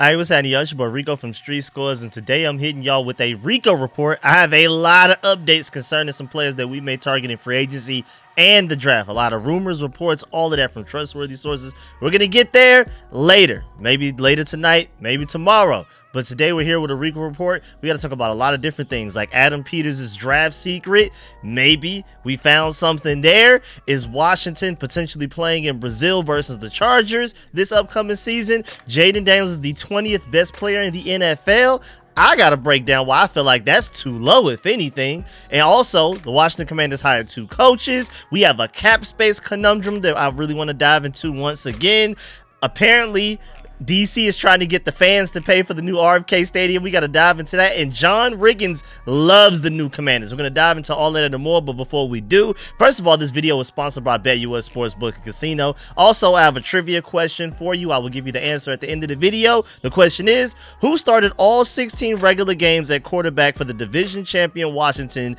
Hey, what's happening, y'all? It's your boy Rico from StreetScores, and today I'm hitting y'all with a Rico report. I have a lot of updates concerning some players that we may target in free agency and the draft. A lot of rumors, reports, all of that from trustworthy sources. We're going to get there later. Maybe later tonight, maybe tomorrow. But today we're here with a Rico report. We got to talk about a lot of different things, like Adam Peters' draft secret. Maybe we found something there. Is Washington potentially playing in Brazil versus the Chargers this upcoming season? Jayden Daniels is the 20th best player in the NFL. I got to break down why I feel like that's too low, if anything. And also, the Washington Commanders hired 2 coaches. We have a cap space conundrum that I really want to dive into once again. Apparently, DC is trying to get the fans to pay for the new RFK Stadium. We got to dive into that. And John Riggins loves the new Commanders. We're going to dive into all of that and more. But before we do, first of all, this video was sponsored by BetUS Sportsbook and Casino. Also, I have a trivia question for you. I will give you the answer at the end of the video. The question is, who started all 16 regular games at quarterback for the division champion Washington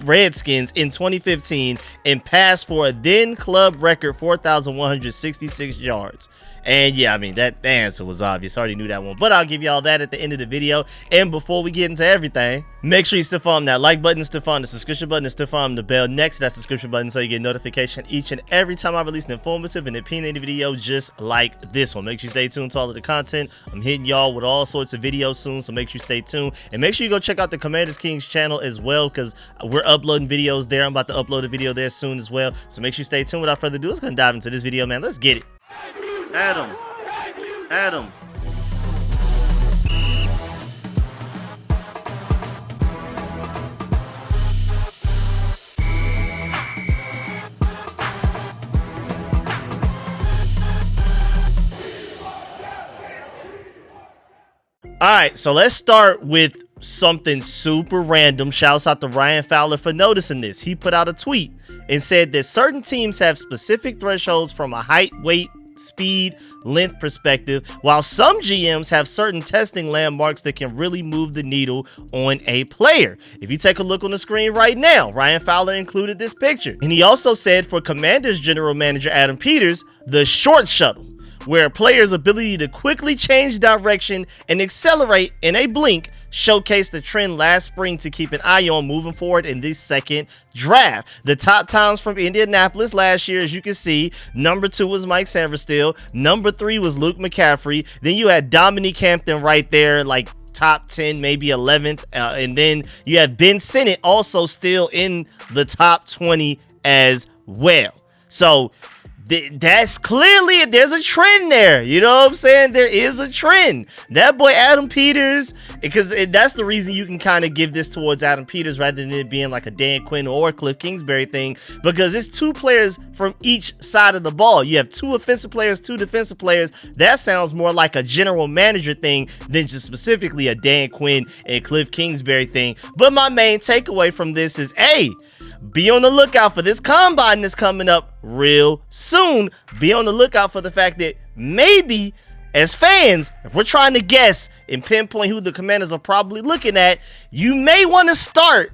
Redskins in 2015 and passed for a then club record 4,166 yards? And yeah, I mean, that answer was obvious. I already knew that one, but I'll give you all that at the end of the video. And before we get into everything, make sure you still follow that like button, still follow the subscription button, and still follow the bell next to that subscription button so you get notification each and every time I release an informative and opinionated video just like this one. Make sure you stay tuned to all of the content. I'm hitting y'all with all sorts of videos soon, so make sure you stay tuned. And make sure you go check out the Commanders Kings channel as well, because we're uploading videos there. I'm about to upload a video there soon as well, so make sure you stay tuned. Without further ado, let's go and dive into this video, man. Let's get it. Adam. All right, so let's start with something super random. Shouts out to Ryan Fowler for noticing this. He put out a tweet and said that certain teams have specific thresholds from a height, weight, speed, length perspective, while some GMs have certain testing landmarks that can really move the needle on a player. If you take a look on the screen right now, Ryan Fowler included this picture. And he also said for Commanders general manager Adam Peters, the short shuttle, where a player's ability to quickly change direction and accelerate in a blink showcased the trend last spring to keep an eye on moving forward in this second draft. The top times from Indianapolis last year, as you can see, number 2 was Mike Sanverstill, number 3 was Luke McCaffrey, then you had Dominique Hampton right there, like top 10, maybe 11th, and then you have Ben Sinnott also still in the top 20 as well. So that's clearly, there's a trend there. You know what I'm saying? There is a trend. That boy Adam Peters, because that's the reason you can kind of give this towards Adam Peters rather than it being like a Dan Quinn or Cliff Kingsbury thing, because it's 2 players from each side of the ball. You have 2 offensive players, 2 defensive players. That sounds more like a general manager thing than just specifically a Dan Quinn and Cliff Kingsbury thing. But my main takeaway from this is, hey, be on the lookout for this combine that's coming up real soon. Be on the lookout for the fact that maybe as fans, if we're trying to guess and pinpoint who the Commanders are probably looking at, you may want to start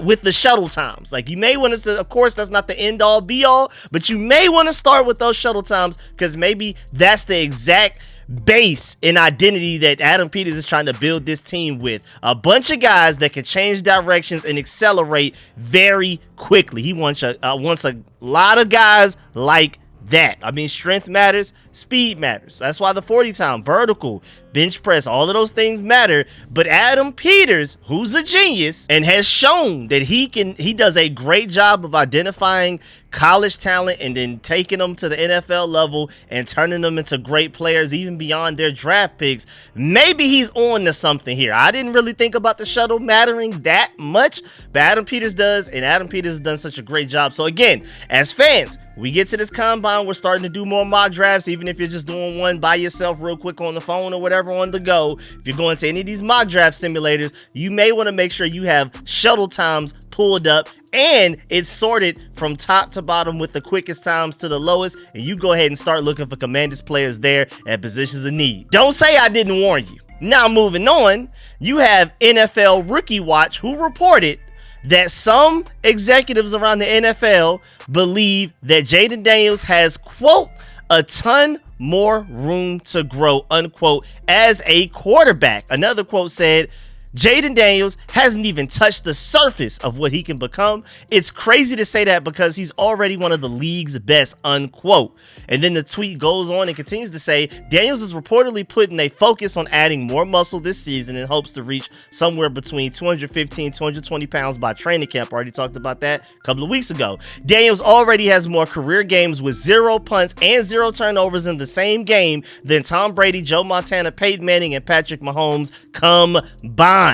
with the shuttle times. Like, you may want to, of course, that's not the end all be all, but you may want to start with those shuttle times, because maybe that's the exact base and identity that Adam Peters is trying to build this team with. A bunch of guys that can change directions and accelerate very quickly. He wants a lot of guys like that. I mean, strength matters, speed matters. That's why the 40 time, vertical, bench press, all of those things matter. But Adam Peters, who's a genius and has shown that he does a great job of identifying college talent and then taking them to the NFL level and turning them into great players even beyond their draft picks. Maybe he's on to something here. I didn't really think about the shuttle mattering that much, but Adam Peters does, and Adam Peters has done such a great job. So again, as fans, we get to this combine, we're starting to do more mock drafts, even if you're just doing one by yourself real quick on the phone or whatever on the go. If you're going to any of these mock draft simulators, you may want to make sure you have shuttle times pulled up and it's sorted from top to bottom with the quickest times to the lowest, and you go ahead and start looking for Commanders players there at positions of need. Don't say I didn't warn you. Now moving on, you have NFL Rookie Watch, who reported that some executives around the NFL believe that Jayden Daniels has, quote, a ton more room to grow, unquote, as a quarterback. Another quote said, Jayden Daniels hasn't even touched the surface of what he can become. It's crazy to say that because he's already one of the league's best, unquote. And then the tweet goes on and continues to say, Daniels is reportedly putting a focus on adding more muscle this season in hopes to reach somewhere between 215, 220 pounds by training camp. Already talked about that a couple of weeks ago. Daniels already has more career games with 0 punts and 0 turnovers in the same game than Tom Brady, Joe Montana, Peyton Manning, and Patrick Mahomes combined.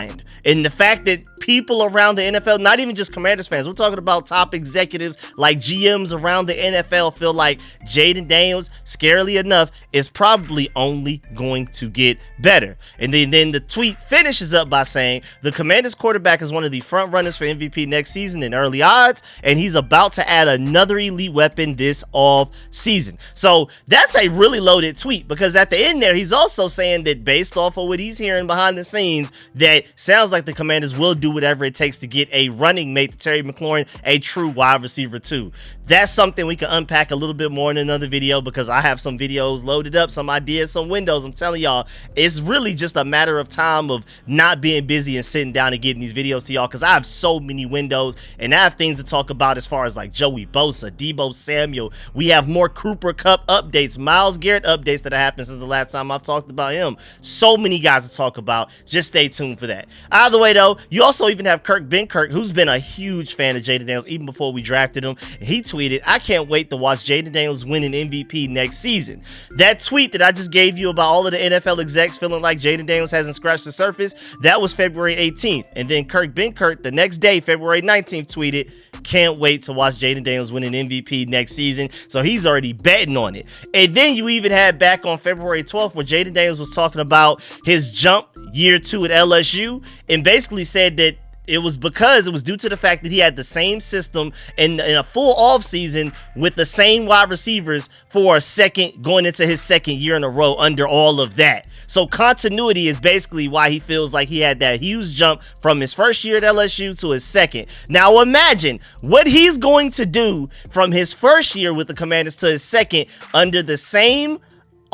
And the fact that people around the NFL, not even just Commanders fans, we're talking about top executives like GMs around the NFL, feel like Jayden Daniels, scarily enough, is probably only going to get better. And then the tweet finishes up by saying the Commanders quarterback is one of the front runners for MVP next season in early odds, and he's about to add another elite weapon this off season. So that's a really loaded tweet, because at the end there, he's also saying that based off of what he's hearing behind the scenes, that sounds like the Commanders will do whatever it takes to get a running mate to Terry McLaurin, a true wide receiver too. That's something we can unpack a little bit more in another video, because I have some videos loaded up, some ideas, some windows. I'm telling y'all, it's really just a matter of time of not being busy and sitting down and getting these videos to y'all, because I have so many windows and I have things to talk about as far as like Joey Bosa, Deebo Samuel. We have more Cooper Kupp updates, Myles Garrett updates that have happened since the last time I've talked about him. So many guys to talk about. Just stay tuned for that. Either way though, you also even have Kirk Benkirk, who's been a huge fan of Jayden Daniels even before we drafted him. He tweeted, I can't wait to watch Jayden Daniels win an MVP next season. That tweet that I just gave you about all of the NFL execs feeling like Jayden Daniels hasn't scratched the surface, that was February 18th. And then Kirk Benkirk the next day, February 19th, tweeted, can't wait to watch Jayden Daniels win an MVP next season. So he's already betting on it. And then you even had back on February 12th where Jayden Daniels was talking about his jump year 2 at LSU, and basically said that it was due to the fact that he had the same system in a full off season with the same wide receivers for going into his second year in a row under all of that. So continuity is basically why he feels like he had that huge jump from his first year at LSU to his second. Now imagine what he's going to do from his first year with the Commanders to his second under the same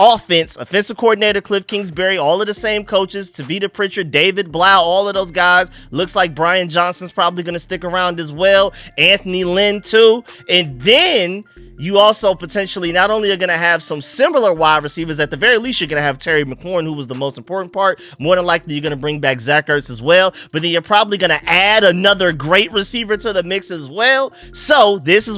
offensive coordinator Cliff Kingsbury, all of the same coaches, Tavita Pritchard, David Blau, all of those guys. Looks like Brian Johnson's probably going to stick around as well. Anthony Lynn too. And then you also potentially not only are going to have some similar wide receivers, at the very least, you're going to have Terry McLaurin, who was the most important part. More than likely, you're going to bring back Zach Ertz as well. But then you're probably going to add another great receiver to the mix as well. So this is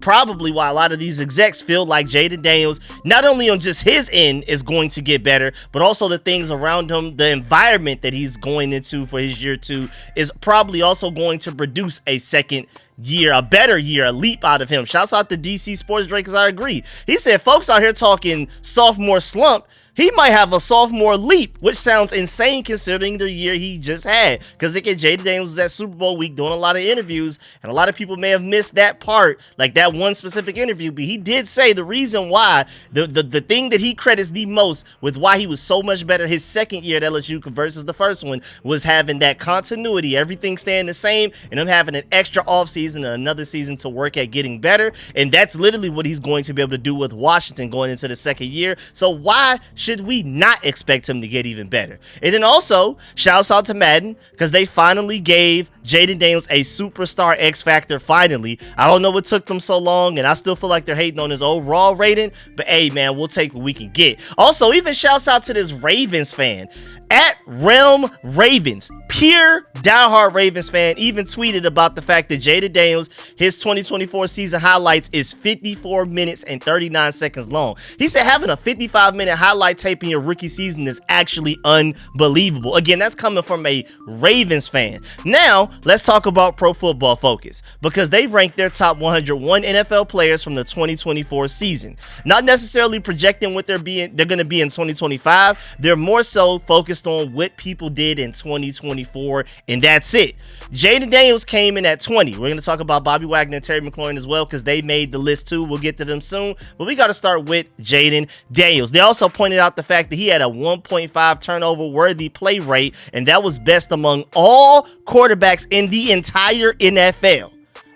probably why a lot of these execs feel like Jayden Daniels, not only on just his end, is going to get better, but also the things around him, the environment that he's going into for his year 2 is probably also going to produce a second year, a better year, a leap out of him. Shouts out to DC Sports Drake, because I agree. He said folks out here talking sophomore slump. He might have a sophomore leap, which sounds insane considering the year he just had. Because again, Jayden Daniels was at Super Bowl week doing a lot of interviews, and a lot of people may have missed that part, like that one specific interview. But he did say the reason why, the thing that he credits the most with why he was so much better his second year at LSU versus the first one, was having that continuity, everything staying the same, and him having an extra offseason and another season to work at getting better. And that's literally what he's going to be able to do with Washington going into the second year. So why should we not expect him to get even better? And then also, shouts out to Madden, because they finally gave Jayden Daniels a superstar X Factor finally. I don't know what took them so long, and I still feel like they're hating on his overall rating, but hey man, we'll take what we can get. Also, even shouts out to this Ravens fan at Realm Ravens, pure diehard Ravens fan, even tweeted about the fact that Jayden Daniels, his 2024 season highlights is 54 minutes and 39 seconds long. He said having a 55-minute highlight tape in your rookie season is actually unbelievable. Again, that's coming from a Ravens fan. Now, let's talk about Pro Football Focus, because they ranked their top 101 NFL players from the 2024 season. Not necessarily projecting what they're going to be in 2025. They're more so focused on what people did in 2024, and that's it. Jayden Daniels came in at 20. We're going to talk about Bobby Wagner and Terry McLaurin as well, because they made the list too. We'll get to them soon, but we got to start with Jayden Daniels. They also pointed out the fact that he had a 1.5 turnover worthy play rate, and that was best among all quarterbacks in the entire NFL.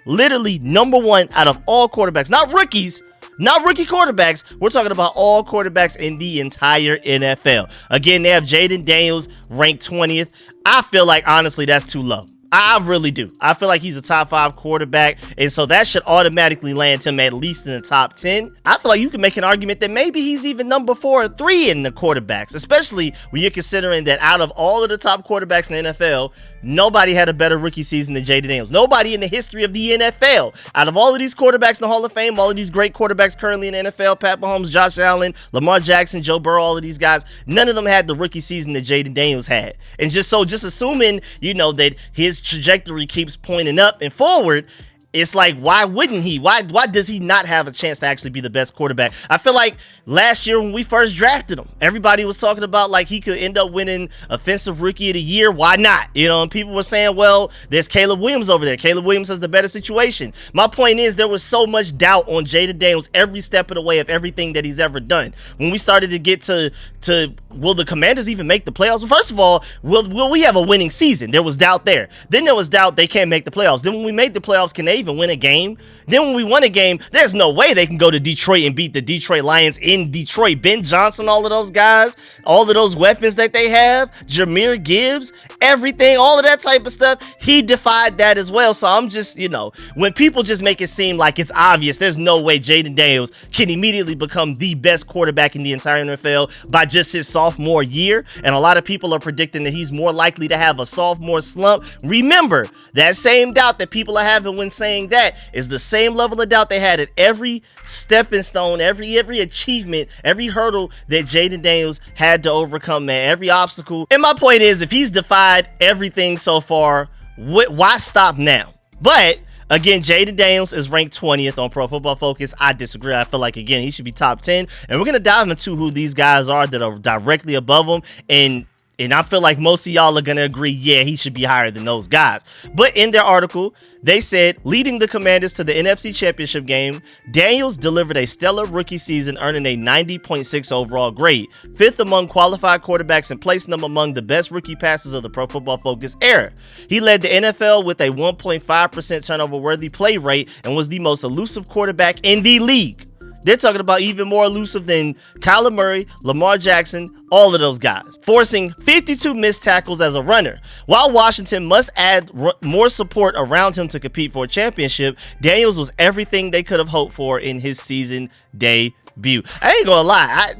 Literally number one out of all quarterbacks, not rookies, Not rookie quarterbacks. We're talking about all quarterbacks in the entire NFL. Again, they have Jayden Daniels ranked 20th. I feel like, honestly, that's too low. I really do. I feel like he's a top 5 quarterback, and so that should automatically land him at least in the top 10. I feel like you can make an argument that maybe he's even number 4 or 3 in the quarterbacks, especially when you're considering that out of all of the top quarterbacks in the NFL, nobody had a better rookie season than Jayden Daniels. Nobody in the history of the NFL. Out of all of these quarterbacks in the Hall of Fame, all of these great quarterbacks currently in the NFL, Pat Mahomes, Josh Allen, Lamar Jackson, Joe Burrow, all of these guys, none of them had the rookie season that Jayden Daniels had. And just assuming, that his trajectory keeps pointing up and forward, it's like, why wouldn't he? Why does he not have a chance to actually be the best quarterback? I feel like last year when we first drafted him, everybody was talking about like he could end up winning Offensive Rookie of the Year. Why not? And people were saying, well, there's Caleb Williams over there. Caleb Williams has the better situation. My point is, there was so much doubt on Jayden Daniels every step of the way of everything that he's ever done. When we started to get to will the Commanders even make the playoffs? Well, first of all, will we have a winning season? There was doubt there. Then there was doubt they can't make the playoffs. Then when we made the playoffs, can they even win a game? Then when we won a game, there's no way they can go to Detroit and beat the Detroit Lions in Detroit. Ben Johnson, all of those guys, all of those weapons that they have, Jahmyr Gibbs, everything, all of that type of stuff, he defied that as well. So I'm just, when people just make it seem like it's obvious, there's no way Jayden Daniels can immediately become the best quarterback in the entire NFL by just his sophomore year, and a lot of people are predicting that he's more likely to have a sophomore slump. Remember, that same doubt that people are having when saying that is the same level of doubt they had at every stepping stone, every achievement, every hurdle that Jayden Daniels had to overcome, man, every obstacle. And my point is, if he's defied everything so far, why stop now? But again, Jayden Daniels is ranked 20th on Pro Football Focus. I disagree. I feel like, again, he should be top 10. And we're going to dive into who these guys are that are directly above him. And I feel like most of y'all are going to agree, yeah, he should be higher than those guys. But in their article, they said, leading the Commanders to the NFC Championship game, Daniels delivered a stellar rookie season, earning a 90.6 overall grade, 5th among qualified quarterbacks and placing them among the best rookie passes of the Pro Football Focus era. He led the NFL with a 1.5% turnover-worthy play rate and was the most elusive quarterback in the league. They're talking about even more elusive than Kyler Murray, Lamar Jackson, all of those guys, forcing 52 missed tackles as a runner. While Washington must add more support around him to compete for a championship, Daniels was everything they could have hoped for in his season debut. I ain't gonna lie,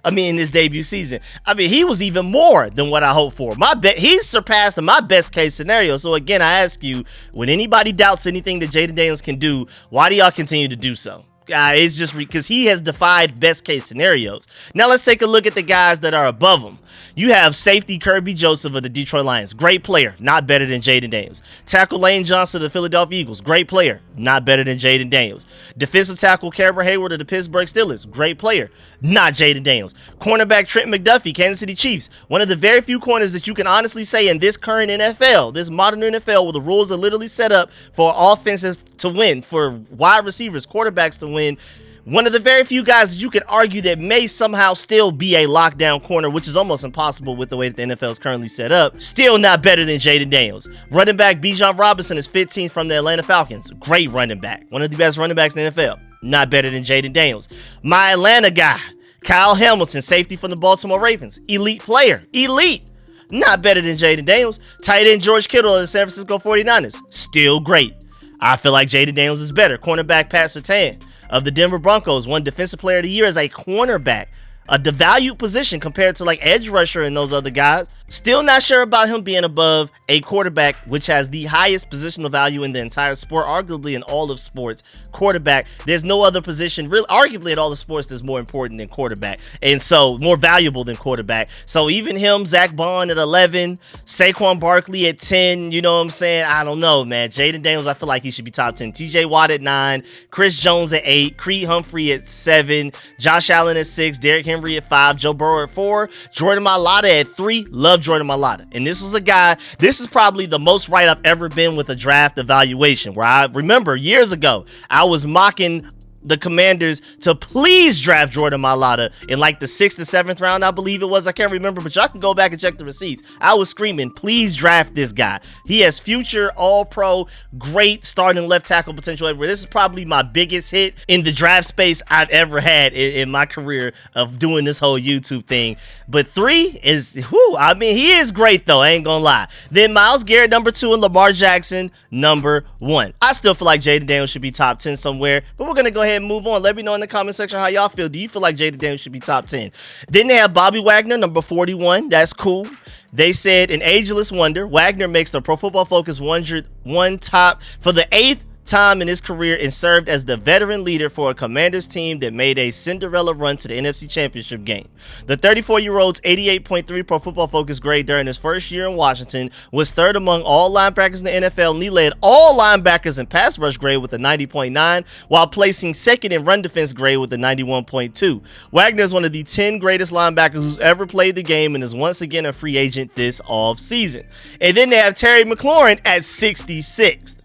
in this debut season, he was even more than what I hoped for. He's surpassing my best case scenario. So again, I ask you, when anybody doubts anything that Jayden Daniels can do, why do y'all continue to do so? It's just because he has defied best case scenarios. Now let's take a look at the guys that are above him. You have safety Kirby Joseph of the Detroit Lions. Great player, not better than Jayden Daniels. Tackle Lane Johnson of the Philadelphia Eagles. Great player, not better than Jayden Daniels. Defensive tackle Cameron Hayward of the Pittsburgh Steelers. Great player, not Jayden Daniels. Cornerback Trent McDuffie, Kansas City Chiefs. One of the very few corners that you can honestly say in this current NFL, this modern NFL, where the rules are literally set up for offenses to win, for wide receivers, quarterbacks to win. One of the very few guys that you could argue that may somehow still be a lockdown corner, which is almost impossible with the way that the NFL is currently set up. Still not better than Jayden Daniels. Running back Bijan Robinson is 15th from the Atlanta Falcons. Great running back. One of the best running backs in the NFL. Not better than Jayden Daniels. My Atlanta guy, Kyle Hamilton, safety from the Baltimore Ravens. Elite player. Elite. Not better than Jayden Daniels. Tight end George Kittle of the San Francisco 49ers. Still great. I feel like Jayden Daniels is better. Cornerback Pat Surtain of the Denver Broncos won Defensive Player of the Year as a cornerback, a devalued position compared to like edge rusher and those other guys. Still not sure about him being above a quarterback, which has the highest positional value in the entire sport, arguably in all of sports. Quarterback, there's no other position, really, arguably in all the sports, that's more important than quarterback, and so more valuable than quarterback. So even him, Zach Bond at 11, Saquon Barkley at 10, you know what I'm saying? I don't know, man. Jayden Daniels, I feel like he should be top 10. TJ Watt at 9, Chris Jones at 8, Creed Humphrey at 7, Josh Allen at 6, Derrick Henry at 5, Joe Burrow at 4, Jordan Mailata at 3. Love Jordan Mailata. And this was a guy, this is probably the most right I've ever been with a draft evaluation, where I remember years ago, I was mocking the Commanders to please draft Jordan Mailata in like the 6th or 7th round, I believe it was. I can't remember, but y'all can go back and check the receipts. I was screaming, please draft this guy. He has future all-pro, great starting left tackle potential everywhere. This is probably my biggest hit in the draft space I've ever had in my career of doing this whole YouTube thing. But 3 is, he is great though, I ain't gonna lie. Then Myles Garrett, number 2, and Lamar Jackson, number 1. I still feel like Jayden Daniels should be top 10 somewhere, but we're gonna go ahead and move on. Let me know in the comment section how y'all feel. Do you feel like Jayden Daniels should be top 10? Then they have Bobby Wagner, number 41. That's cool. They said an ageless wonder. Wagner makes the Pro Football Focus 101 top for the 8th time in his career and served as the veteran leader for a Commanders team that made a Cinderella run to the NFC Championship game. The 34-year-old's 88.3 Pro Football Focus grade during his first year in Washington was 3rd among all linebackers in the NFL, and he led all linebackers in pass rush grade with a 90.9, while placing 2nd in run defense grade with a 91.2. Wagner is one of the 10 greatest linebackers who's ever played the game and is once again a free agent this offseason. And then they have Terry McLaurin at 66th.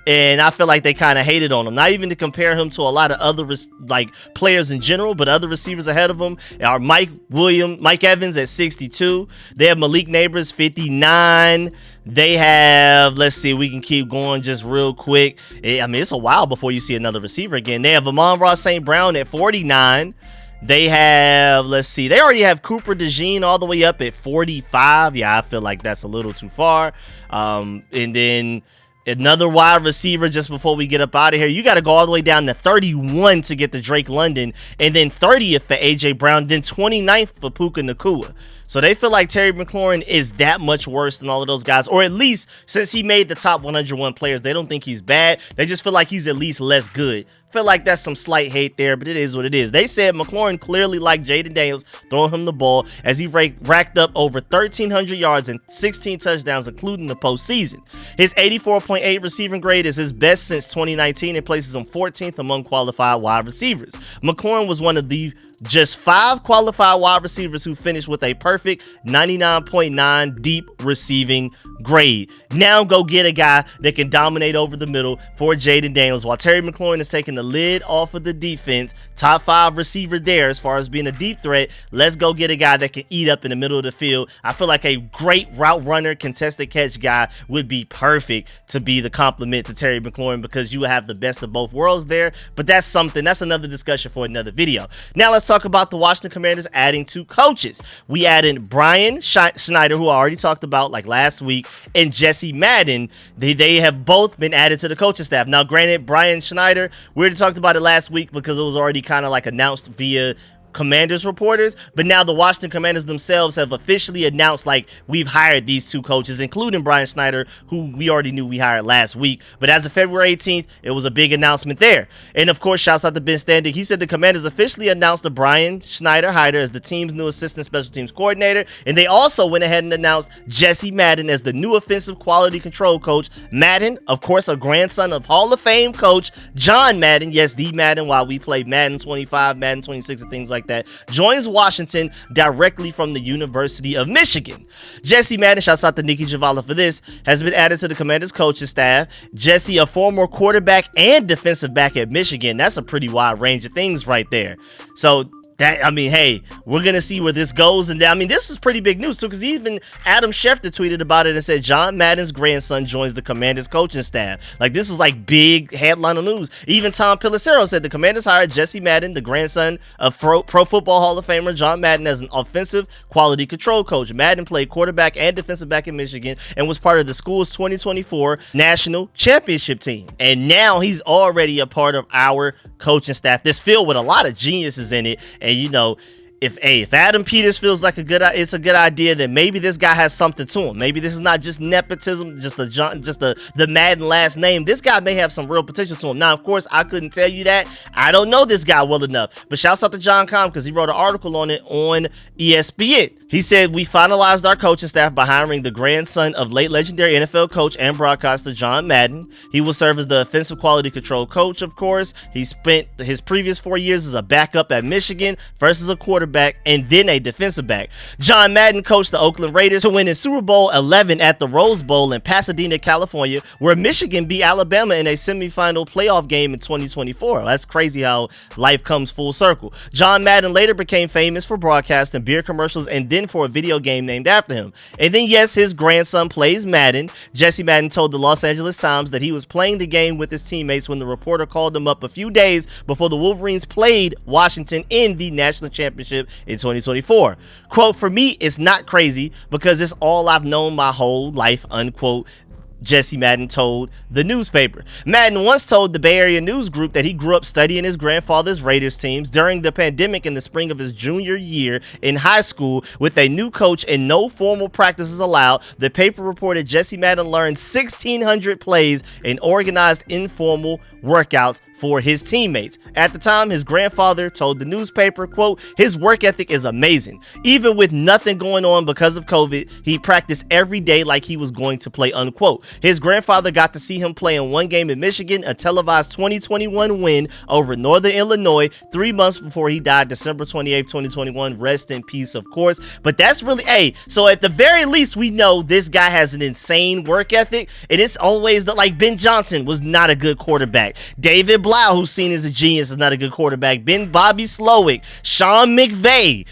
And I feel like they kind of hated on him. Not even to compare him to a lot of other players in general, but other receivers ahead of him are Mike Evans at 62. They have Malik Neighbors 59. They have, let's see, we can keep going just real quick. It's a while before you see another receiver again. They have Amon-Ra St. Brown at 49. They have, let's see, they already have Cooper DeJean all the way up at 45. Yeah, I feel like that's a little too far. And then another wide receiver just before we get up out of here. You got to go all the way down to 31 to get to Drake London, and then 30th for A.J. Brown, then 29th for Puka Nacua. So they feel like Terry McLaurin is that much worse than all of those guys, or at least since he made the top 101 players, they don't think he's bad. They just feel like he's at least less good. Feel like that's some slight hate there, but it is what it is. They said McLaurin clearly liked Jayden Daniels throwing him the ball as he racked up over 1,300 yards and 16 touchdowns, including the postseason. His 84.8 receiving grade is his best since 2019 and places him 14th among qualified wide receivers. McLaurin was one of the just 5 qualified wide receivers who finished with a perfect 99.9 deep receiving grade. Now go get a guy that can dominate over the middle for Jayden Daniels, while Terry McLaurin is taking the lid off of the defense. Top 5 receiver there as far as being a deep threat. Let's go get a guy that can eat up in the middle of the field. I feel like a great route runner, contested catch guy would be perfect to be the complement to Terry McLaurin, because you have the best of both worlds there. But that's another discussion for another video. Now let's talk about the Washington Commanders adding 2 coaches. We added Brian Schneider, who I already talked about like last week, and Jesse Madden. They have both been added to the coaching staff. Now granted, Brian Schneider, we already talked about it last week because it was already kind of like announced via Commanders reporters, but now the Washington Commanders themselves have officially announced, like, we've hired these 2 coaches, including Brian Schneider, who we already knew we hired last week. But as of February 18th, it was a big announcement there. And of course, shouts out to Ben Standig. He said the Commanders officially announced the Brian Schneider hire as the team's new assistant special teams coordinator, and they also went ahead and announced Jesse Madden as the new offensive quality control coach. Madden, of course, a grandson of Hall of Fame coach John Madden, yes, the Madden, while we played Madden 25, Madden 26, and things like that, joins Washington directly from the University of Michigan. Jesse Madden, shouts out to Nikki Javala for this, has been added to the Commanders coaching staff. Jesse, a former quarterback and defensive back at Michigan. That's a pretty wide range of things right there. So hey, we're going to see where this goes. And this is pretty big news too, because even Adam Schefter tweeted about it and said John Madden's grandson joins the Commanders coaching staff. Like, this was like big headline of news. Even Tom Pelissero said the Commanders hired Jesse Madden, the grandson of Pro Football Hall of Famer John Madden, as an offensive quality control coach. Madden played quarterback and defensive back in Michigan and was part of the school's 2024 national championship team. And now he's already a part of our coaching staff that's filled with a lot of geniuses in it. And if Adam Peters feels like it's a good idea, then maybe this guy has something to him. Maybe this is not just nepotism, just the Madden last name. This guy may have some real potential to him. Now, of course, I couldn't tell you that. I don't know this guy well enough. But shouts out to John Com, because he wrote an article on it on ESPN. He said, we finalized our coaching staff by hiring the grandson of late legendary NFL coach and broadcaster John Madden. He will serve as the offensive quality control coach, of course. He spent his previous 4 years as a backup at Michigan, first as a quarterback quarterback, and then a defensive back. John Madden coached the Oakland Raiders to win in Super Bowl 11 at the Rose Bowl in Pasadena, California, where Michigan beat Alabama in a semifinal playoff game in 2024. That's crazy how life comes full circle. John Madden later became famous for broadcasting beer commercials and then for a video game named after him. And then, yes, his grandson plays Madden. Jesse Madden told the Los Angeles Times that he was playing the game with his teammates when the reporter called him up a few days before the Wolverines played Washington in the national championship in 2024. Quote, "For me, it's not crazy because it's all I've known my whole life," unquote. Jesse Madden told the newspaper. Madden once told the Bay Area News Group that he grew up studying his grandfather's Raiders teams during the pandemic in the spring of his junior year in high school. With a new coach and no formal practices allowed, the paper reported Jesse Madden learned 1,600 plays and organized informal workouts for his teammates. At the time, his grandfather told the newspaper, quote, "His work ethic is amazing. Even with nothing going on because of COVID, he practiced every day like he was going to play," unquote. His grandfather got to see him play in one game in Michigan, a televised 2021 win over Northern Illinois 3 months before he died December 28, 2021. Rest in peace, of course. But that's really, so at the very least, we know this guy has an insane work ethic, and it's always like Ben Johnson was not a good quarterback. David Blau, who's seen as a genius, is not a good quarterback. Bobby Slowick, Sean McVay,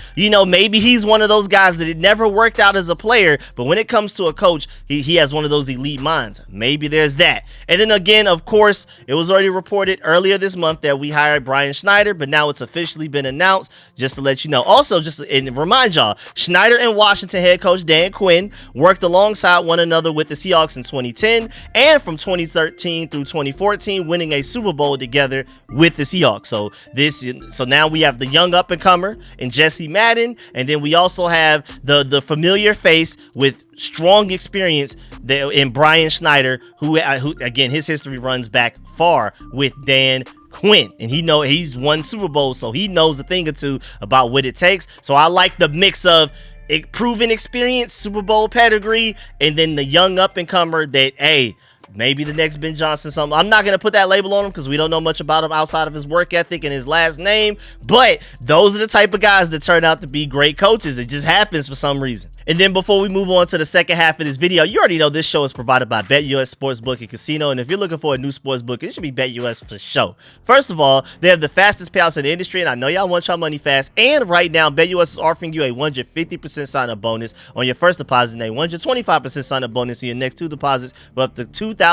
maybe he's one of those guys that it never worked out as a player, but when it comes to a coach, he has one of those elite minds. Maybe there's that. And then again, of course, it was already reported earlier this month that we hired Brian Schneider, but now it's officially been announced, just to let you know. Also, just to remind y'all, Schneider and Washington head coach Dan Quinn worked alongside one another with the Seahawks in 2010 and from 2013 through 2014, winning a Super Bowl together with the Seahawks. So now we have the young up-and-comer in Jesse Madden, and then we also have the familiar face with strong experience in Brian Schneider, who again, his history runs back far with Dan Quinn, and he's won Super Bowl, so he knows a thing or two about what it takes. So I like the mix of proven experience, Super Bowl pedigree, and then the young up-and-comer that, maybe the next Ben Johnson, something. I'm not going to put that label on him because we don't know much about him outside of his work ethic and his last name, but those are the type of guys that turn out to be great coaches. It just happens for some reason. And then before we move on to the second half of this video, you already know this show is provided by BetUS Sportsbook and Casino, and if you're looking for a new sportsbook, it should be BetUS for sure. First of all, they have the fastest payouts in the industry, and I know y'all want y'all money fast, and right now, BetUS is offering you a 150% sign-up bonus on your first deposit and a 125% sign-up bonus on your next two deposits for up to $2,000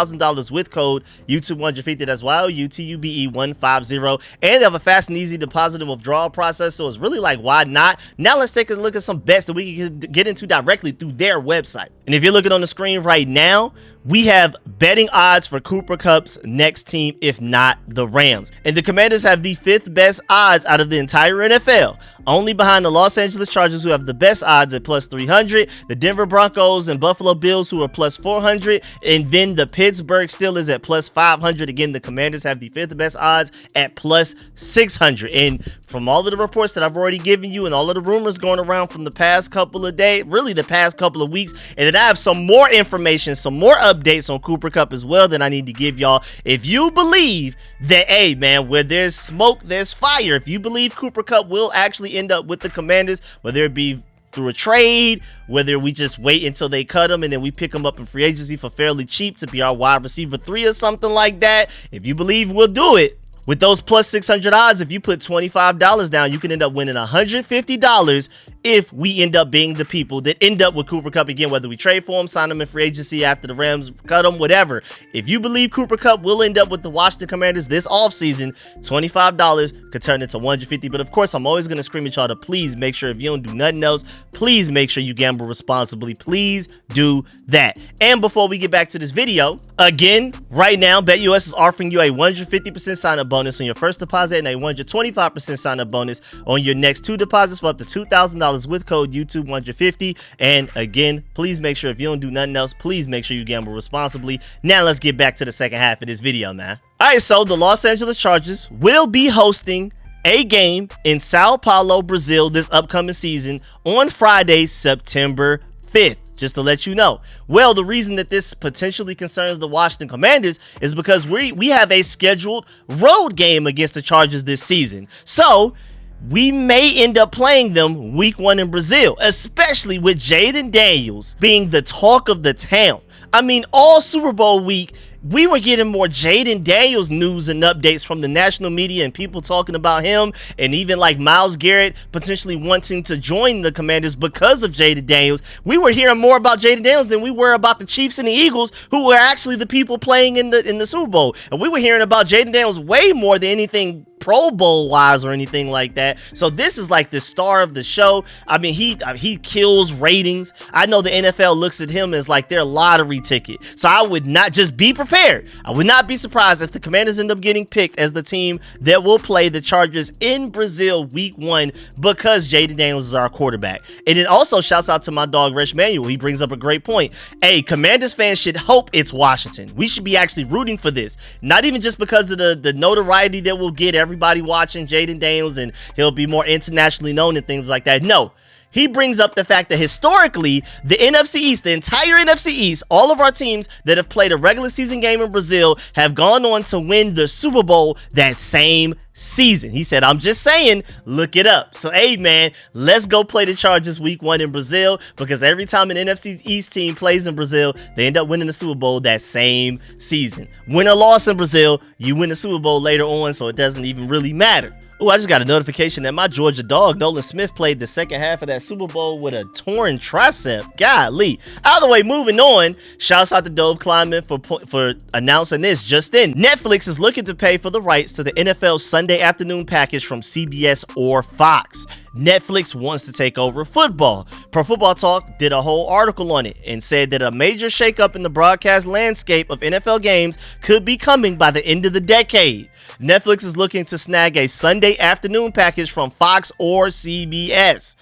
with code YouTube150. That's YOUTUBE150. And they have a fast and easy deposit and withdrawal process, so it's really like, why not? Now let's take a look at some bets that we can get into directly through their website. And if you're looking on the screen right now, we have betting odds for Cooper Kupp's next team, if not the Rams. And the Commanders have the 5th best odds out of the entire NFL, only behind the Los Angeles Chargers, who have the best odds at plus 300, the Denver Broncos and Buffalo Bills, who are plus 400, and then the Pittsburgh Steelers at plus 500. Again, the Commanders have the 5th best odds at plus 600. And from all of the reports that I've already given you and all of the rumors going around from the past couple of days, really the past couple of weeks, and then I have some more information, some more updates on Cooper Kupp as well that I need to give y'all. If you believe that, where there's smoke, there's fire. If you believe Cooper Kupp will actually end up with the Commanders, whether it be through a trade, whether we just wait until they cut him and then we pick him up in free agency for fairly cheap to be our wide receiver 3 or something like that, if you believe we'll do it, with those plus 600 odds, if you put $25 down, you can end up winning $150 if we end up being the people that end up with Cooper Kupp again, whether we trade for him, sign him in free agency after the Rams cut him, whatever. If you believe Cooper Kupp will end up with the Washington Commanders this offseason, $25 could turn into $150. But of course, I'm always going to scream at y'all to please make sure, if you don't do nothing else, please make sure you gamble responsibly. Please do that. And before we get back to this video, again, right now, BetUS is offering you a 150% sign-up bonus on your first deposit and a 125% sign-up bonus on your next 2 deposits for up to $2,000 with code YouTube150. And again, please make sure, if you don't do nothing else, please make sure you gamble responsibly. Now let's get back to the second half of this video, man. All right, so the Los Angeles Chargers will be hosting a game in Sao Paulo, Brazil this upcoming season on Friday, September 5th. Just to let you know. Well, the reason that this potentially concerns the Washington Commanders is because we have a scheduled road game against the Chargers this season. So we may end up playing them week 1 in Brazil, especially with Jayden Daniels being the talk of the town. I mean, all Super Bowl week, we were getting more Jayden Daniels news and updates from the national media and people talking about him, and even like Myles Garrett potentially wanting to join the Commanders because of Jayden Daniels. We were hearing more about Jayden Daniels than we were about the Chiefs and the Eagles, who were actually the people playing in the Super Bowl. And we were hearing about Jayden Daniels way more than anything Pro Bowl wise or anything like that. So this is like the star of the show. I mean, he kills ratings. I know the NFL looks at him as like their lottery ticket. So I would not just be prepared. I would not be surprised if the Commanders end up getting picked as the team that will play the Chargers in Brazil week 1 because Jayden Daniels is our quarterback. And it also shouts out to my dog Resh Manuel. He brings up a great point. Hey, Commanders fans should hope it's Washington. We should be actually rooting for this. Not even just because of the notoriety that we'll get, everybody watching Jayden Daniels and he'll be more internationally known and things like that. No, he brings up the fact that historically, the NFC East, the entire NFC East, all of our teams that have played a regular season game in Brazil have gone on to win the Super Bowl that same season. He said, I'm just saying, look it up. So, hey, man, let's go play the Chargers week 1 in Brazil, because every time an NFC East team plays in Brazil, they end up winning the Super Bowl that same season. Win or loss in Brazil, you win the Super Bowl later on, so it doesn't even really matter. Oh, I just got a notification that my Georgia dog, Nolan Smith, played the second half of that Super Bowl with a torn tricep. Golly. Either way, moving on, shouts out to Dove Kleinman for announcing this just in. Netflix is looking to pay for the rights to the NFL Sunday afternoon package from CBS or Fox. Netflix wants to take over football. Pro Football Talk did a whole article on it and said that a major shakeup in the broadcast landscape of NFL games could be coming by the end of the decade. Netflix is looking to snag a Sunday afternoon package from Fox or CBS.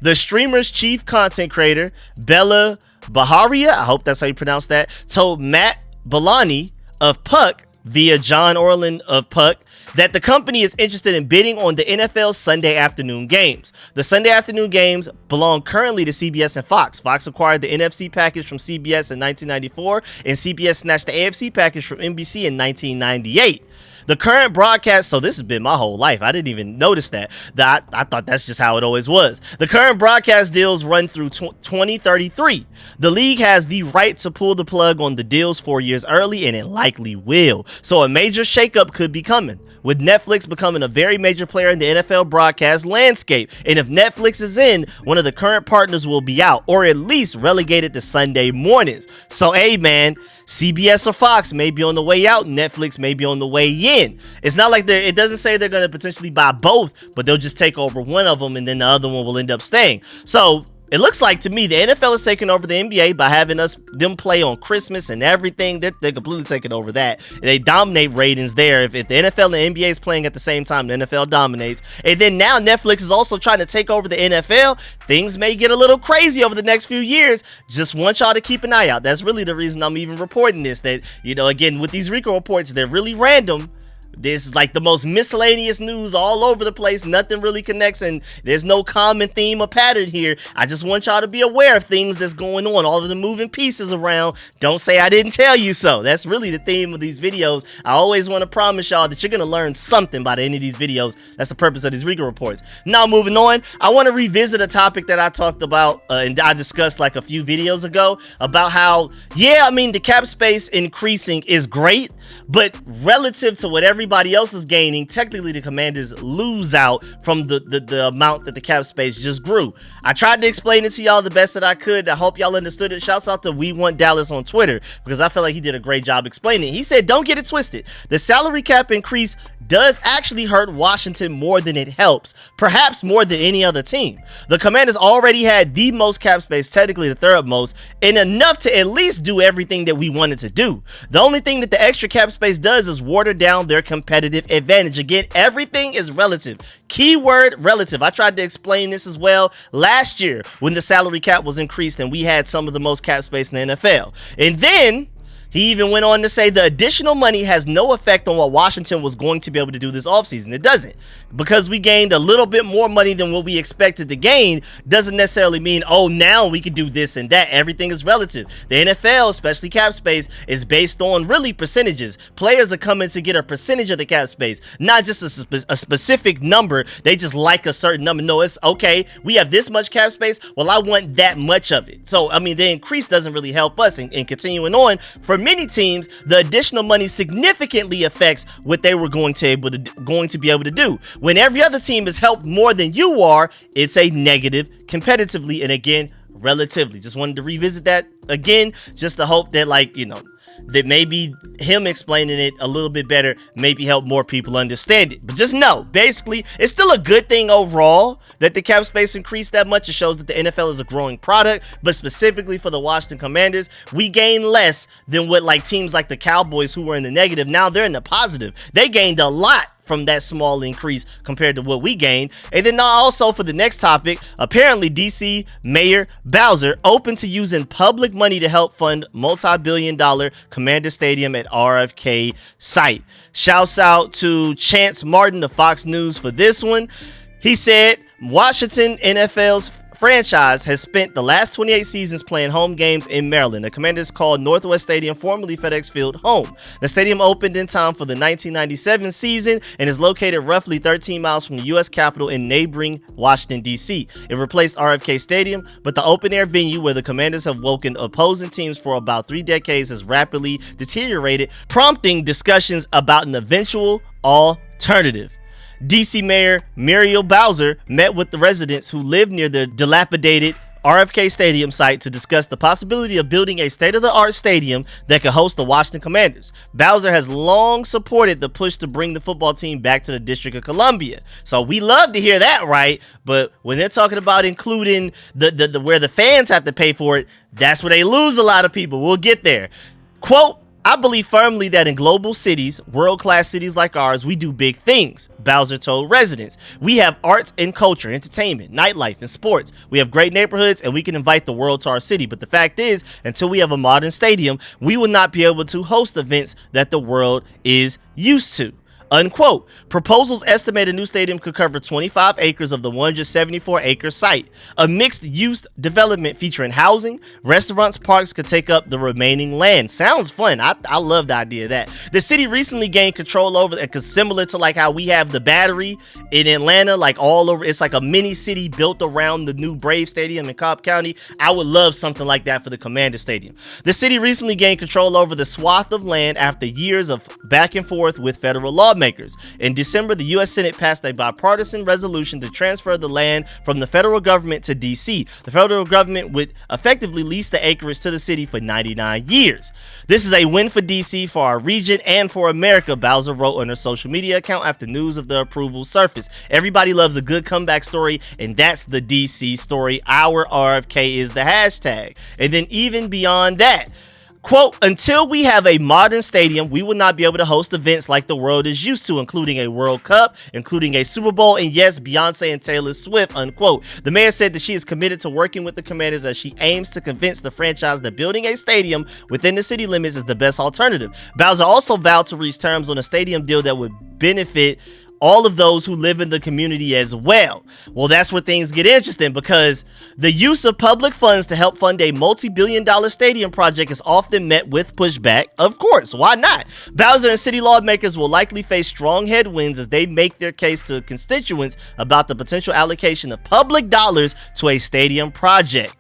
The streamer's chief content creator, Bella Baharia, I hope that's how you pronounce that, told Matt Bellani of Puck via John Orland of Puck that the company is interested in bidding on the NFL Sunday afternoon games. The Sunday afternoon games belong currently to CBS and Fox. Fox acquired the NFC package from CBS in 1994, and CBS snatched the AFC package from NBC in 1998. The current broadcast, so this has been my whole life. I didn't even notice that. I thought that's just how it always was. The current broadcast deals run through 2033. The league has the right to pull the plug on the deals 4 years early, and it likely will. So a major shakeup could be coming, with Netflix becoming a very major player in the NFL broadcast landscape. And if Netflix is in, one of the current partners will be out, or at least relegated to Sunday mornings. So, hey, man, CBS or Fox may be on the way out. Netflix may be on the way in. It's not like it doesn't say they're going to potentially buy both, but they'll just take over one of them and then the other one will end up staying. So it looks like to me the NFL is taking over the NBA by having them play on Christmas and everything. They're completely taking over that. They dominate ratings there. If the NFL and the NBA is playing at the same time, the NFL dominates. And then now Netflix is also trying to take over the NFL. Things may get a little crazy over the next few years. Just want y'all to keep an eye out. That's really the reason I'm even reporting this. That, again, with these Rico reports, they're really random. This is like the most miscellaneous news all over the place. Nothing really connects, and there's no common theme or pattern here. I just want y'all to be aware of things that's going on, all of the moving pieces around. Don't say I didn't tell you so. That's really the theme of these videos. I always want to promise y'all that you're going to learn something by the end of these videos. That's the purpose of these Rico reports. Now, moving on, I want to revisit a topic that I talked about and I discussed like a few videos ago about how, the cap space increasing is great, but relative to what everybody else is gaining, technically the Commanders lose out from the amount that the cap space just grew. I tried to explain it to y'all the best that I could. I hope y'all understood it. Shouts out to We Want Dallas on Twitter, because I feel like he did a great job explaining it. He said, don't get it twisted. The salary cap increase does actually hurt Washington more than it helps, perhaps more than any other team. The Commanders already had the most cap space, technically the third most, and enough to at least do everything that we wanted to do. The only thing that the extra cap space does is water down their competitive advantage. Again, everything is relative. Keyword relative. I tried to explain this as well last year when the salary cap was increased and we had some of the most cap space in the NFL. And then He even went on to say the additional money has no effect on what Washington was going to be able to do this offseason. It doesn't. Because we gained a little bit more money than what we expected to gain doesn't necessarily mean, oh, now we can do this and that. Everything is relative. The NFL, especially cap space, is based on really percentages. Players are coming to get a percentage of the cap space, not just a specific number. They just like a certain number. No, it's okay. We have this much cap space. Well, I want that much of it. So, I mean, the increase doesn't really help us. And continuing on, for many teams, the additional money significantly affects what they were going to be able to do. When every other team is helped more than you are, it's a negative competitively, and again, relatively. Just wanted to revisit that again, just to hope that, like, you know, that maybe him explaining it a little bit better maybe help more people understand it. But just know, basically, it's still a good thing overall that the cap space increased that much. It shows that the NFL is a growing product, but specifically for the Washington Commanders, we gain less than what like teams like the Cowboys, who were in the negative, now they're in the positive. They gained a lot from that small increase compared to what we gained. And then also for the next topic, apparently DC Mayor Bowser open to using public money to help fund multi-billion-dollar Commander Stadium at RFK site. Shouts out to Chance Martin of Fox News for this one. He said Washington NFL's franchise has spent the last 28 seasons playing home games in Maryland. The Commanders called Northwest Stadium, formerly FedEx Field, home. The stadium opened in time for the 1997 season and is located roughly 13 miles from the U.S. Capitol in neighboring Washington, D.C. It replaced RFK Stadium, but the open-air venue where the Commanders have woken opposing teams for about 3 decades has rapidly deteriorated, prompting discussions about an eventual alternative. DC Mayor Muriel Bowser met with the residents who live near the dilapidated RFK Stadium site to discuss the possibility of building a state-of-the-art stadium that could host the Washington Commanders. Bowser has long supported the push to bring the football team back to the District of Columbia. So we love to hear that, right? But when they're talking about including the where the fans have to pay for it, that's where they lose a lot of people. We'll get there. Quote, I believe firmly that in global cities, world-class cities like ours, we do big things, Bowser told residents. We have arts and culture, entertainment, nightlife, and sports. We have great neighborhoods, and we can invite the world to our city. But the fact is, until we have a modern stadium, we will not be able to host events that the world is used to. Unquote. Proposals estimate a new stadium could cover 25 acres of the 174-acre site. A mixed-use development featuring housing, restaurants, parks could take up the remaining land. Sounds fun. I love the idea of that. The city recently gained control over it, because similar to like how we have the Battery in Atlanta, like all over, it's like a mini city built around the new Brave Stadium in Cobb County. I would love something like that for the Commander Stadium. The city recently gained control over the swath of land after years of back and forth with federal lawmakers. In December, the U.S. Senate passed a bipartisan resolution to transfer the land from the federal government to D.C. The federal government would effectively lease the acreage to the city for 99 years. This is a win for D.C., for our region, and for America, Bowser wrote on her social media account after news of the approval surfaced. Everybody loves a good comeback story, and that's the D.C. story. Our RFK is the hashtag. And then even beyond that, quote, until we have a modern stadium, we will not be able to host events like the world is used to, including a World Cup, including a Super Bowl, and yes, Beyonce and Taylor Swift, unquote. The mayor said that she is committed to working with the Commanders as she aims to convince the franchise that building a stadium within the city limits is the best alternative. Bowser also vowed to reach terms on a stadium deal that would benefit all of those who live in the community as well. Well, that's where things get interesting, because the use of public funds to help fund a multi-billion-dollar stadium project is often met with pushback. Of course, why not? Bowser and city lawmakers will likely face strong headwinds as they make their case to constituents about the potential allocation of public dollars to a stadium project.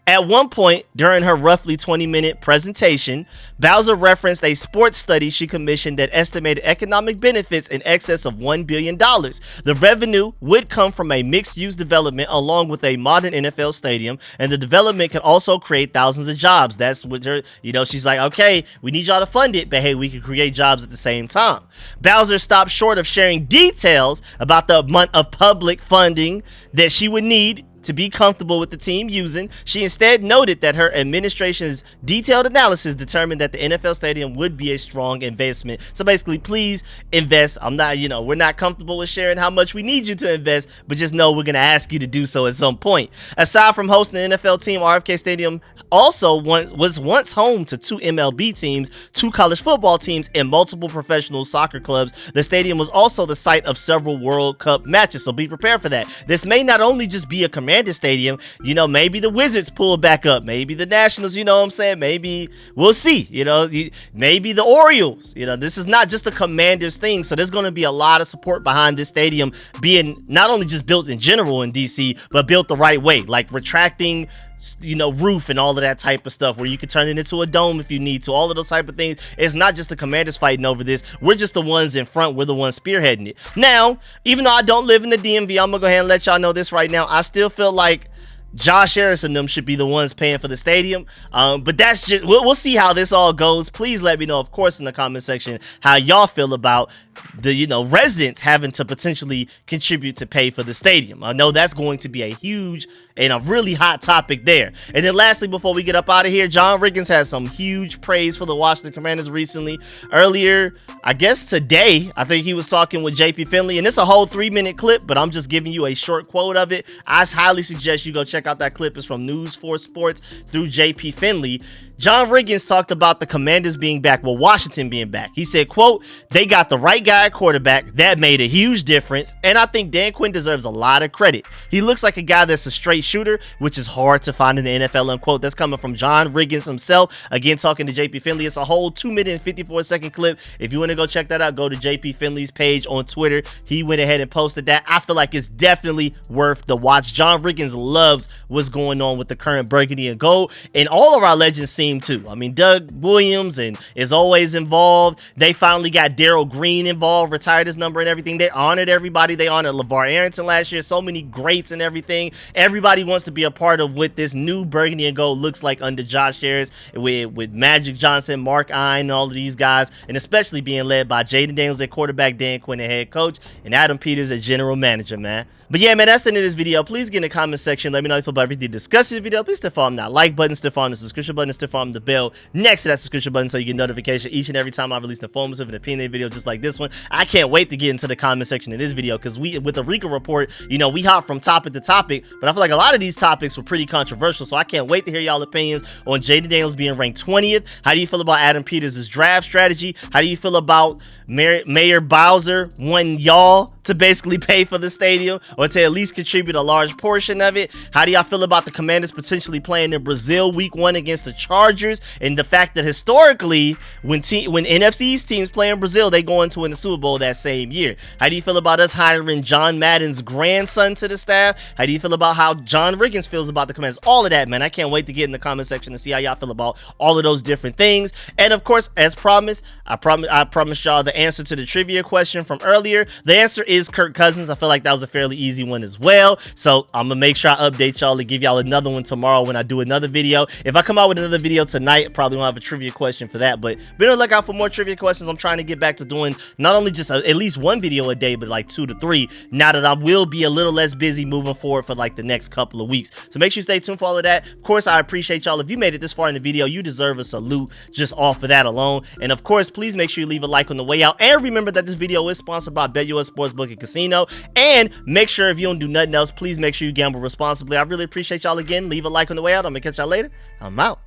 At one point during her roughly 20-minute presentation, Bowser referenced a sports study she commissioned that estimated economic benefits in excess of $1 billion. The revenue would come from a mixed-use development along with a modern NFL stadium, and the development could also create thousands of jobs. That's what her, she's like, okay, we need y'all to fund it, but hey, we can create jobs at the same time. Bowser stopped short of sharing details about the amount of public funding that she would need to be comfortable with the team using. She instead noted that her administration's detailed analysis determined that the NFL stadium would be a strong investment. So basically, please invest. We're not comfortable with sharing how much we need you to invest, but just know we're going to ask you to do so at some point. Aside from hosting the NFL team, RFK Stadium also was once home to 2 MLB teams, 2 college football teams, and multiple professional soccer clubs. The stadium was also the site of several World Cup matches, so be prepared for that. This may not only just be a Commander stadium, maybe the Wizards pull back up, maybe the Nationals, maybe we'll see, maybe the Orioles, this is not just a Commanders thing, so there's going to be a lot of support behind this stadium being not only just built in general in DC, but built the right way, like retracting roof and all of that type of stuff, where you can turn it into a dome if you need to, all of those type of things. It's not just the Commanders fighting over this. We're just the ones in front. We're the ones spearheading it. Now, even though I don't live in the DMV, I'm gonna go ahead and let y'all know this right now. I still feel like Josh Harris and them should be the ones paying for the stadium, but that's just we'll see how this all goes. Please let me know, of course, in the comment section how y'all feel about the residents having to potentially contribute to pay for the stadium. I know that's going to be a huge and a really hot topic there. And then lastly, before we get up out of here, John Riggins has some huge praise for the Washington Commanders recently. Earlier, I guess today, I think he was talking with JP Finley, and it's a whole 3-minute clip, but I'm just giving you a short quote of it. I highly suggest you go check out that clip. It's from News 4 Sports through JP Finley. John Riggins talked about the Commanders being back, Washington being back. He said, quote, "They got the right guy at quarterback. That made a huge difference, and I think Dan Quinn deserves a lot of credit. He looks like a guy that's a straight shooter, which is hard to find in the NFL," unquote. That's coming from John Riggins himself. Again, talking to JP Finley. It's a whole 2-minute and 54-second clip. If you want to go check that out, go to JP Finley's page on Twitter. He went ahead and posted that. I feel like it's definitely worth the watch. John Riggins loves what's going on with the current burgundy and gold, and all of our legends seem too. I mean, Doug Williams is always involved. They finally got Darrell Green involved, retired his number and everything. They honored everybody. They honored LeVar Arrington last year. So many greats and everything. Everybody wants to be a part of what this new burgundy and gold looks like under Josh Harris, with Magic Johnson, Mark Ine, and all of these guys, and especially being led by Jayden Daniels at quarterback, Dan Quinn at head coach, and Adam Peters at general manager, man. But yeah, man, that's the end of this video. Please get in the comment section. Let me know how you feel about everything discussed in the video. Please still follow that like button, still follow the subscription button, still follow the bell next to that subscription button so you get notification each and every time I release an informative and opinion video just like this one. I can't wait to get into the comment section in this video, because with the Rico report, we hop from topic to topic, but I feel like a lot of these topics were pretty controversial, so I can't wait to hear y'all opinions on Jayden Daniels being ranked 20th. How do you feel about Adam Peters' draft strategy? How do you feel about Mayor Bowser wanting y'all to basically pay for the stadium, or to at least contribute a large portion of it? How do y'all feel about the Commanders potentially playing in Brazil week 1 against the Chargers, and the fact that historically when NFC's teams play in Brazil, they go into win the Super Bowl that same year? How do you feel about us hiring John Madden's grandson to the staff? How do you feel about how John Riggins feels about the Commanders? All of that, man. I can't wait to get in the comment section to see how y'all feel about all of those different things. And of course, as promised, I promised y'all the answer to the trivia question from earlier. The answer is Kirk Cousins. I feel like that was a fairly easy one as well, so I'm gonna make sure I update y'all and give y'all another one tomorrow when I do another video. If I come out with another video tonight, I probably won't have a trivia question for that, but be on the lookout for more trivia questions. I'm trying to get back to doing not only just at least 1 video a day, but like 2 to 3, now that I will be a little less busy moving forward for like the next couple of weeks. So make sure you stay tuned for all of that. Of course, I appreciate y'all. If you made it this far in the video, you deserve a salute just off of that alone. And of course, please make sure you leave a like on the way out, and remember that this video is sponsored by BetUS Sportsbook and Casino. And make sure, if you don't do nothing else, please make sure you gamble responsibly. I really appreciate y'all. Again, leave a like on the way out. I'm gonna catch y'all later. I'm out.